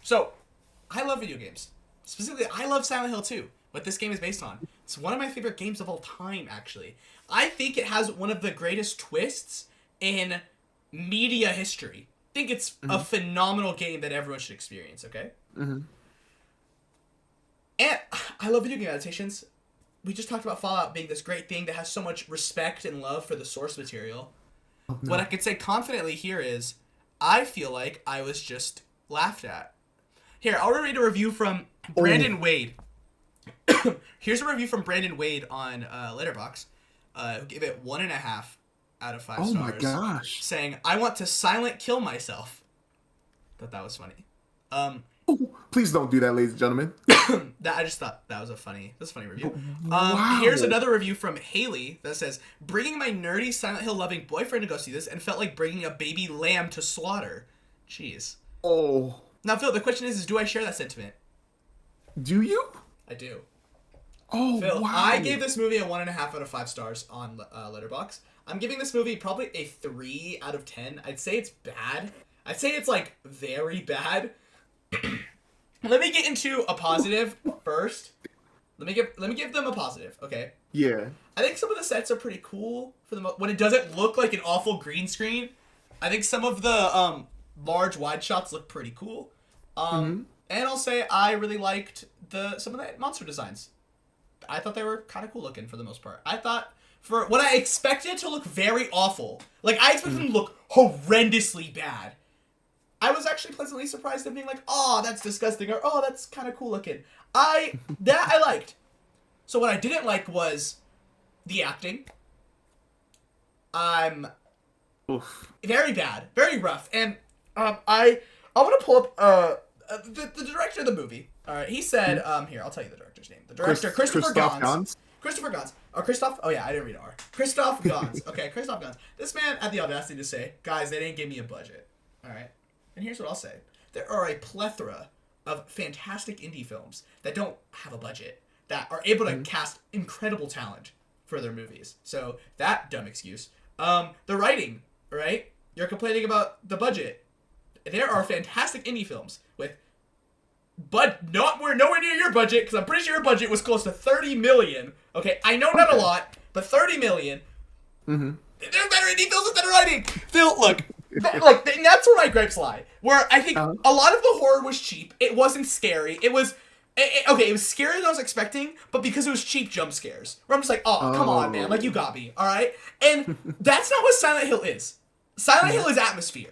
So, I love video games. Specifically, I love Silent Hill 2, what this game is based on. It's one of my favorite games of all time, actually. I think it has one of the greatest twists in media history. I think it's a phenomenal game that everyone should experience, okay? Mm-hmm. And I love video game adaptations. We just talked about Fallout being this great thing that has so much respect and love for the source material. Oh, no. What I could say confidently here is, I feel like I was just laughed at. Here, I'll read a review from Brandon Wade. Here's a review from Brandon Wade on Letterboxd, who gave it 1.5 out of 5 stars. Oh my gosh. Saying, I want to silent kill myself. Thought that was funny. Please don't do that, ladies and gentlemen. I just thought that was a funny review. Wow. Here's another review from Haley that says, bringing my nerdy Silent Hill loving boyfriend to go see this and felt like bringing a baby lamb to slaughter. Jeez. Oh. Now, Phil, the question is do I share that sentiment? Do you? I do. Oh, Phil, wow. I gave this movie a 1.5 out of 5 stars on Letterboxd. I'm giving this movie probably a 3 out of 10. I'd say it's bad. I'd say it's, like, very bad. Let me get into a positive first. Let me give them a positive, okay? Yeah. I think some of the sets are pretty cool for the when it doesn't look like an awful green screen. I think some of the large wide shots look pretty cool. And I'll say I really liked some of the monster designs. I thought they were kind of cool looking for the most part. I thought for what I expected to look very awful, like I expected them to look horrendously bad. I was actually pleasantly surprised at being like, oh, that's disgusting, or oh, that's kind of cool looking. I liked. So what I didn't like was the acting. Oof. Very bad, very rough, and I want to pull up the director of the movie. All right, he said here I'll tell you the director's name. The director Christopher Gans. Christopher Gans. Oh, Christoph? Oh yeah, I didn't read R. Christoph Gans. Okay, Christoph Gans. This man had the audacity to say, guys, they didn't give me a budget. All right. And here's what I'll say. There are a plethora of fantastic indie films that don't have a budget, that are able to cast incredible talent for their movies. So, that dumb excuse. The writing, right? You're complaining about the budget. There are fantastic indie films with nowhere near your budget, because I'm pretty sure your budget was close to $30 million. Okay, I know not a lot, but $30 million. Mm-hmm. There's better indie films with better writing. Phil, look. Like, and that's where my gripes lie. Where I think a lot of the horror was cheap. It wasn't scary. It was scarier than I was expecting, but because it was cheap jump scares. Where I'm just like, oh, come on, man. Like, you got me, all right? And that's not what Silent Hill is. Silent Hill is atmosphere.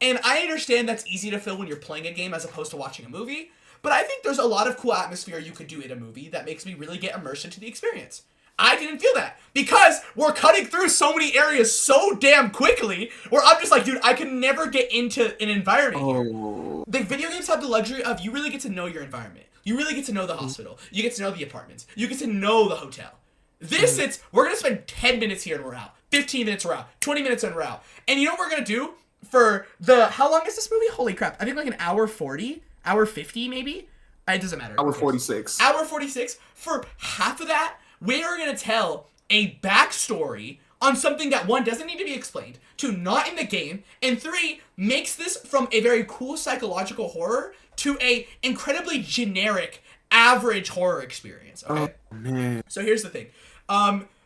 And I understand that's easy to fill when you're playing a game as opposed to watching a movie, but I think there's a lot of cool atmosphere you could do in a movie that makes me really get immersed into the experience. I didn't feel that because we're cutting through so many areas so damn quickly where I'm just like, dude, I can never get into an environment here. The video games have the luxury of you really get to know your environment. You really get to know the hospital. You get to know the apartments. You get to know the hotel. This, we're going to spend 10 minutes here and we're out. 15 minutes we're out. 20 minutes and we're out. And you know what we're going to do for how long is this movie? Holy crap. I think like an hour 40, hour 50 maybe? It doesn't matter. Hour 46. Hour 46. For half of that, we are going to tell a backstory on something that, 1, doesn't need to be explained, 2, not in the game, and 3, makes this from a very cool psychological horror to a incredibly generic, average horror experience, okay? Oh, man. So here's the thing.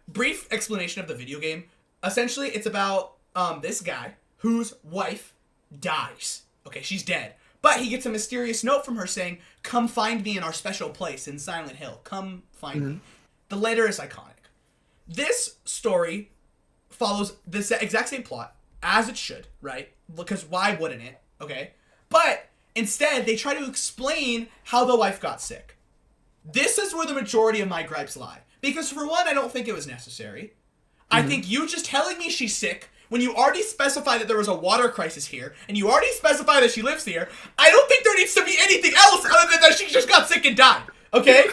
Brief explanation of the video game. Essentially, it's about this guy whose wife dies. Okay, she's dead. But he gets a mysterious note from her saying, come find me in our special place in Silent Hill. Come find me. The letter is iconic. This story follows the exact same plot, as it should, right? Because why wouldn't it? Okay? But instead, they try to explain how the wife got sick. This is where the majority of my gripes lie. Because for one, I don't think it was necessary. I think you just telling me she's sick, when you already specify that there was a water crisis here, and you already specify that she lives here, I don't think there needs to be anything else other than that she just got sick and died. Okay?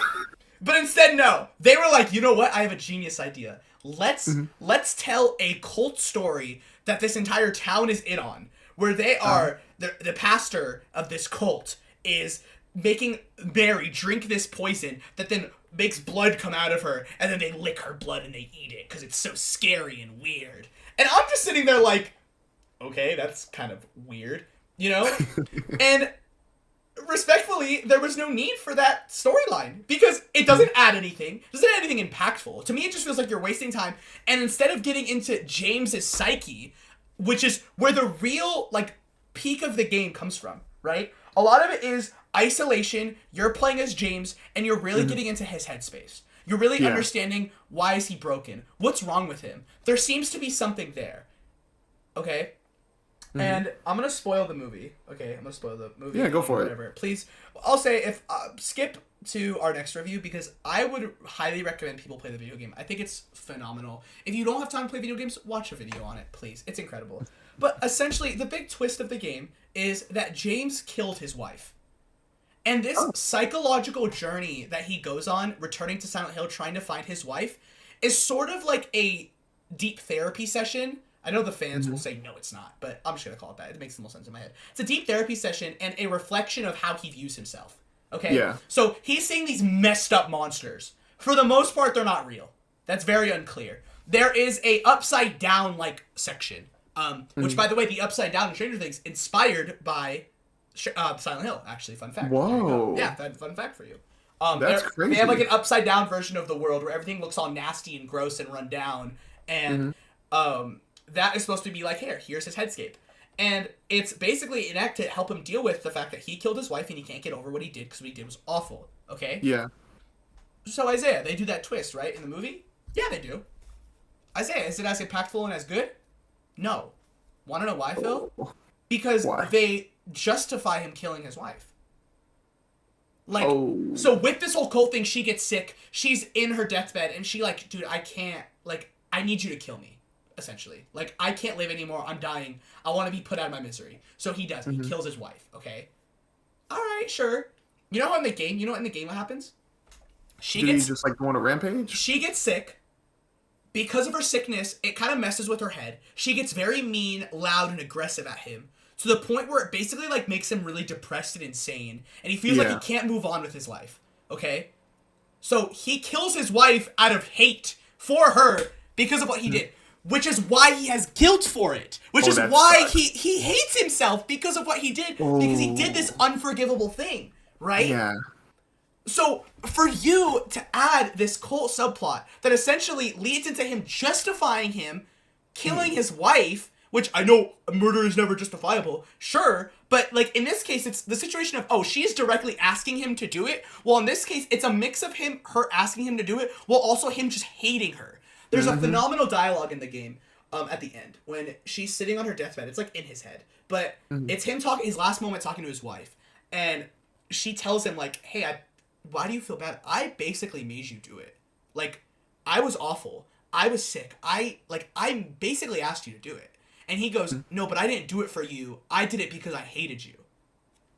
But instead, no. They were like, you know what? I have a genius idea. Let's tell a cult story that this entire town is in on, where they are, the pastor of this cult is making Mary drink this poison that then makes blood come out of her, and then they lick her blood and they eat it because it's so scary and weird. And I'm just sitting there like, okay, that's kind of weird, you know? And respectfully, there was no need for that storyline because it doesn't add anything. It doesn't add anything impactful. To me, it just feels like you're wasting time. And instead of getting into James's psyche, which is where the real, like, peak of the game comes from, right? A lot of it is isolation. You're playing as James, and you're really getting into his headspace. You're really understanding why is he broken? What's wrong with him? There seems to be something there. Okay? And I'm going to spoil the movie. Okay, I'm going to spoil the movie. Yeah, go for whatever. Please. I'll say if skip to our next review because I would highly recommend people play the video game. I think it's phenomenal. If you don't have time to play video games, watch a video on it, please. It's incredible. But essentially, the big twist of the game is that James killed his wife. And this psychological journey that he goes on, returning to Silent Hill, trying to find his wife, is sort of like a deep therapy session. I know the fans will say, no, it's not, but I'm just going to call it that. It makes the most sense in my head. It's a deep therapy session and a reflection of how he views himself. Okay? Yeah. So he's seeing these messed up monsters. For the most part, they're not real. That's very unclear. There is a upside down, like, section. Which, by the way, the upside down in Stranger Things inspired by Silent Hill, actually. Fun fact. Whoa. Yeah, fun fact for you. That's crazy. They have, like, an upside down version of the world where everything looks all nasty and gross and run down. And, that is supposed to be like, here's his headscape. And it's basically an act to help him deal with the fact that he killed his wife and he can't get over what he did because what he did was awful. Okay? Yeah. So Isaiah, they do that twist, right, in the movie? Yeah, they do. Isaiah, is it as impactful and as good? No. Want to know why, Phil? Because they justify him killing his wife. Like, so with this whole cult thing, she gets sick. She's in her deathbed and she like, dude, I can't, like, I need you to kill me. Essentially. Like, I can't live anymore. I'm dying. I want to be put out of my misery. So he does. He kills his wife. Okay? Alright, sure. You know how in the game, what happens? Did he just, like, go on a rampage? She gets sick. Because of her sickness, it kind of messes with her head. She gets very mean, loud, and aggressive at him. To the point where it basically, like, makes him really depressed and insane. And he feels like he can't move on with his life. Okay? So he kills his wife out of hate for her because of what he did. Which is why he has guilt for it. Which is why he hates himself because of what he did. Because he did this unforgivable thing. Right? Yeah. So, for you to add this cult subplot that essentially leads into him justifying him killing his wife, which I know murder is never justifiable, sure, but, like, in this case, it's the situation of, she's directly asking him to do it. Well, in this case, it's a mix of her asking him to do it, while also him just hating her. There's a phenomenal dialogue in the game at the end when she's sitting on her deathbed. It's like in his head, but it's him talking. His last moment talking to his wife, and she tells him like, "Hey, why do you feel bad? I basically made you do it. Like, I was awful. I was sick. I basically asked you to do it." And he goes, "No, but I didn't do it for you. I did it because I hated you."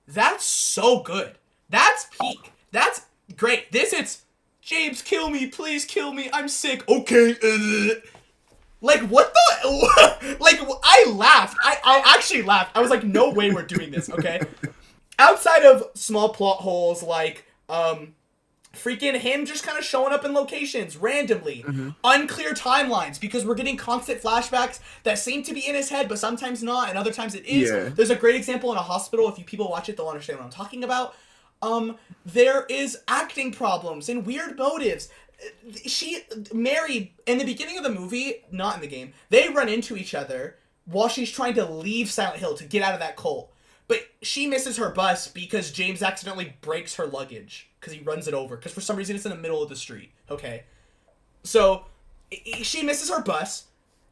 That's so good. That's peak. That's great. It's. James, kill me, please kill me, I'm sick, okay, Like, what the, like, I laughed, I actually laughed, I was like, no way we're doing this, okay? Outside of small plot holes, like, freaking him just kind of showing up in locations, randomly, unclear timelines, because we're getting constant flashbacks that seem to be in his head, but sometimes not, and other times it is. Yeah. There's a great example in a hospital, if you people watch it, they'll understand what I'm talking about. There is acting problems and weird motives. Mary, in the beginning of the movie, not in the game, they run into each other while she's trying to leave Silent Hill to get out of that cult. But she misses her bus because James accidentally breaks her luggage because he runs it over. Because for some reason it's in the middle of the street. Okay. So, she misses her bus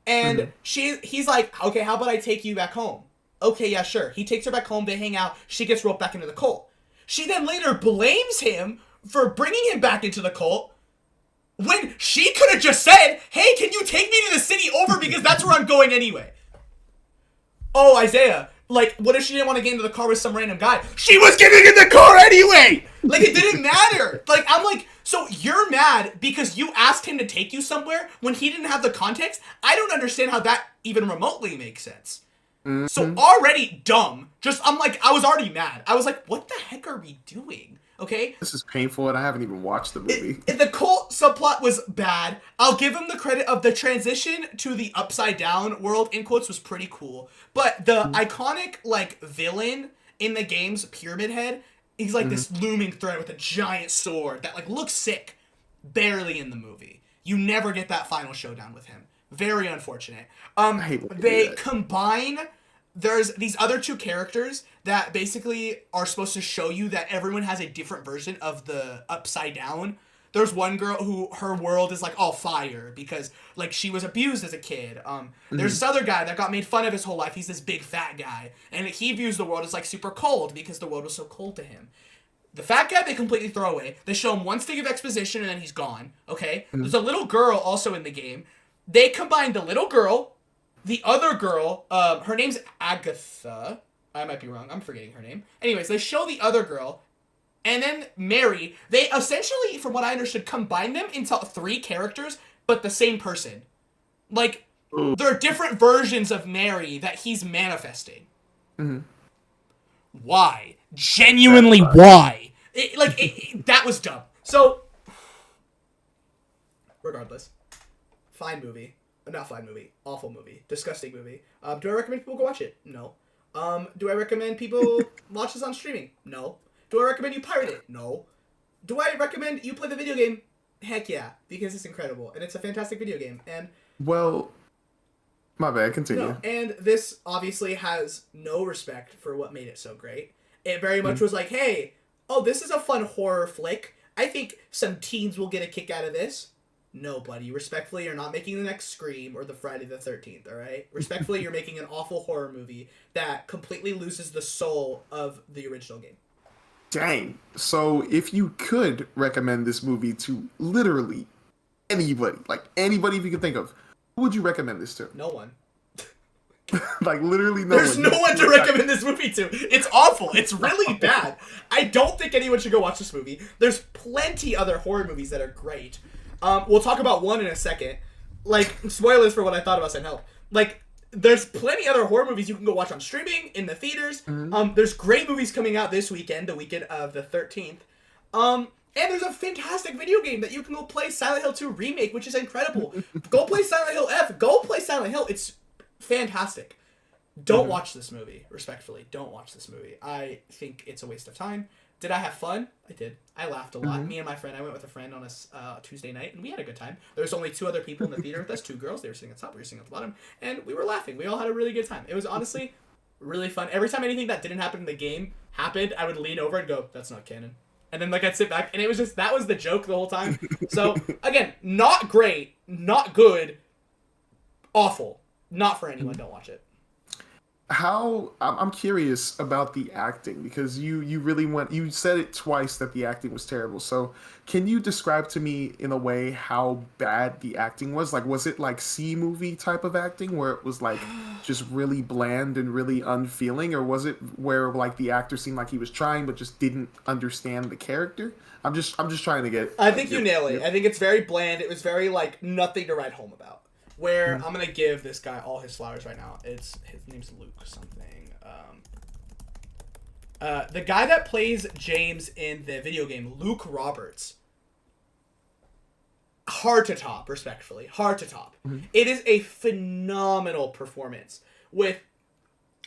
and he's like, okay, how about I take you back home? Okay, yeah, sure. He takes her back home, they hang out, she gets roped back into the cult. She then later blames him for bringing him back into the cult when she could have just said, hey, can you take me to the city over because that's where I'm going anyway? Oh, Isaiah, like, what if she didn't want to get into the car with some random guy? She was getting in the car anyway! Like, it didn't matter. Like, I'm like, so you're mad because you asked him to take you somewhere when he didn't have the context? I don't understand how that even remotely makes sense. So already dumb. I'm like, I was already mad. I was like, what the heck are we doing? Okay? This is painful and I haven't even watched the movie. The cult subplot was bad. I'll give him the credit of the transition to the upside down world, in quotes, was pretty cool. But the iconic, like, villain in the game's Pyramid Head He's like this looming threat with a giant sword that like looks sick, barely in the movie. You never get that final showdown with him. Very unfortunate. I hate when They combine. There's these other two characters that basically are supposed to show you that everyone has a different version of the Upside Down. There's one girl who her world is like all fire because like she was abused as a kid. There's this other guy that got made fun of his whole life. He's this big fat guy, and he views the world as like super cold because the world was so cold to him. The fat guy they completely throw away. They show him one stick of exposition and then he's gone. Okay? There's a little girl also in the game. They combined the little girl, the other girl, her name's Agatha. I might be wrong. I'm forgetting her name. Anyways, they show the other girl, and then Mary. They essentially, from what I understood, combine them into 3 characters, but the same person. Like, there are different versions of Mary that he's manifesting. Why? Genuinely, why? That was dumb. So, regardless, fine movie. Not fine movie. Awful movie. Disgusting movie. Do I recommend people go watch it? No. Do I recommend people watch this on streaming? No. Do I recommend you pirate it? No. Do I recommend you play the video game? Heck yeah, because it's incredible and it's a fantastic video game. And well, my bad. Continue. no, and this obviously has no respect for what made it so great. It very much was like, hey, oh, this is a fun horror flick. I think some teens will get a kick out of this. No, buddy. Respectfully, you're not making the next Scream or the Friday the 13th, all right? Respectfully, you're making an awful horror movie that completely loses the soul of the original game. Dang. So if you could recommend this movie to literally anybody, like anybody you can think of, who would you recommend this to? No one. Like literally no There's one. no one to recommend this movie to. It's awful. It's really bad. I don't think anyone should go watch this movie. There's plenty other horror movies that are great. We'll talk about one in a second. Like, spoilers for what I thought about Send Help. Like, there's plenty other horror movies you can go watch on streaming, in the theaters. There's great movies coming out this weekend, the weekend of the 13th. And there's a fantastic video game that you can go play, Silent Hill 2 Remake, which is incredible. Go play Silent Hill F. Go play Silent Hill. It's fantastic. Don't watch this movie, respectfully. Don't watch this movie. I think it's a waste of time. Did I have fun? I did. I laughed a lot. Me and my friend, I went with a friend on a Tuesday night, and we had a good time. There was only 2 other people in the theater with us, 2 girls. They were sitting at the top, we were sitting at the bottom, and we were laughing. We all had a really good time. It was honestly really fun. Every time anything that didn't happen in the game happened, I would lean over and go, that's not canon. And then I'd sit back, and it was just, that was the joke the whole time. So, again, not great, not good, awful. Not for anyone. Don't watch it. I'm curious about the acting because you really you said it twice that the acting was terrible. So can you describe to me in a way how bad the acting was? Like, was it like C-movie type of acting where it was like just really bland and really unfeeling, or was it where like the actor seemed like he was trying but just didn't understand the character? I'm just trying to get. I think you nail it. I think it's very bland. It was very like nothing to write home about. Where I'm gonna give this guy all his flowers right now. His name's Luke something. The guy that plays James in the video game, Luke Roberts. Hard to top, respectfully. Hard to top. It is a phenomenal performance with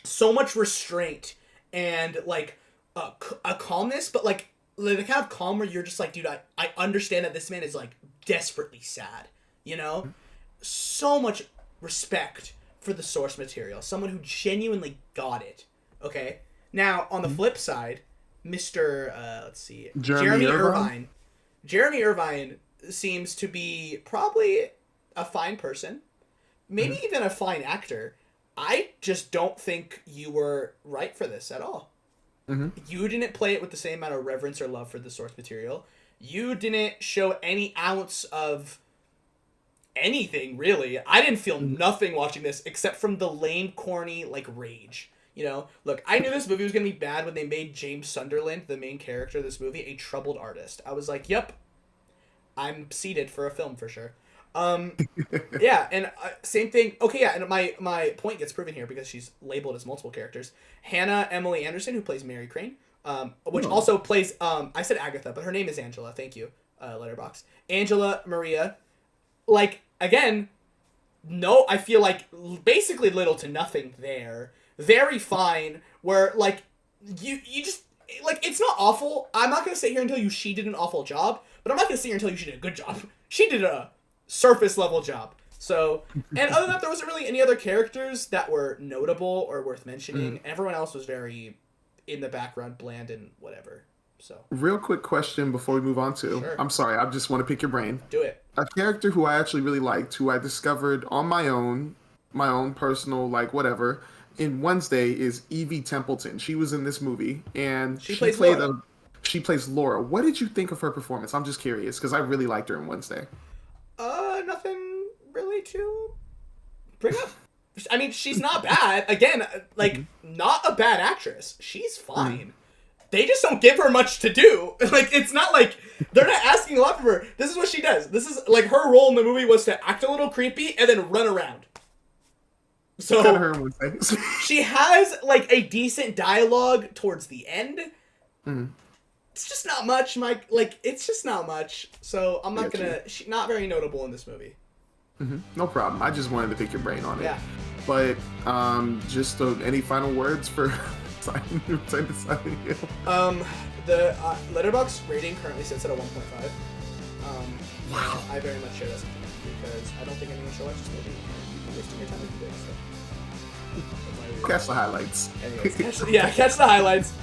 so much restraint and like a calmness, but like the kind of calm where you're just like, dude, I understand that this man is like desperately sad, you know? So much respect for the source material. Someone who genuinely got it. Okay? Now, on the flip side, Mr. Let's see. Jeremy Irvine. Jeremy Irvine seems to be probably a fine person. Maybe even a fine actor. I just don't think you were right for this at all. You didn't play it with the same amount of reverence or love for the source material. You didn't show any ounce of anything, really. I didn't feel nothing watching this except from the lame, corny, like, rage. You know? Look, I knew this movie was going to be bad when they made James Sunderland, the main character of this movie, a troubled artist. I was like, yep, I'm seated for a film for sure. Yeah, and same thing. Okay, yeah, and my point gets proven here because she's labeled as multiple characters. Hannah Emily Anderson, who plays Mary Crane, which also plays, I said Agatha, but her name is Angela. Thank you, Letterboxd. Angela Maria. Like, again, no, I feel like basically little to nothing there. Very fine, where, like, you just, like, it's not awful. I'm not gonna sit here and tell you she did an awful job, but I'm not gonna sit here and tell you she did a good job. She did a surface level job. So, and other than that, there wasn't really any other characters that were notable or worth mentioning. Everyone else was very in the background, bland and whatever. So, Real quick question before we move on to. Sure. I'm sorry, I just want to pick your brain. do it. A character who I actually really liked, who I discovered on my own personal, like, whatever, in Wednesday is Evie Templeton. She was in this movie, and She plays Laura. She plays Laura. What did you think of her performance? I'm just curious, because I really liked her in Wednesday. Nothing really to bring up. I mean, she's not bad. Again, like, not a bad actress. She's fine. They just don't give her much to do. Like, it's not like they're not asking a lot from her. This is what she does. This is like her role in the movie was to act a little creepy and then run around. So Kind of her in Wednesday. she has like a decent dialogue towards the end. It's just not much, Mike. Like, it's just not much. So I'm not gonna. She's not very notable in this movie. No problem. I just wanted to pick your brain on it. Yeah. But just any final words for Silent Hill? The Letterboxd rating currently sits at a 1.5. Wow. I very much share that sentiment because I don't think anyone should watch this movie. You'd be wasting your time if you did. So. That's my reason. Catch the highlights. Anyways, catch the highlights.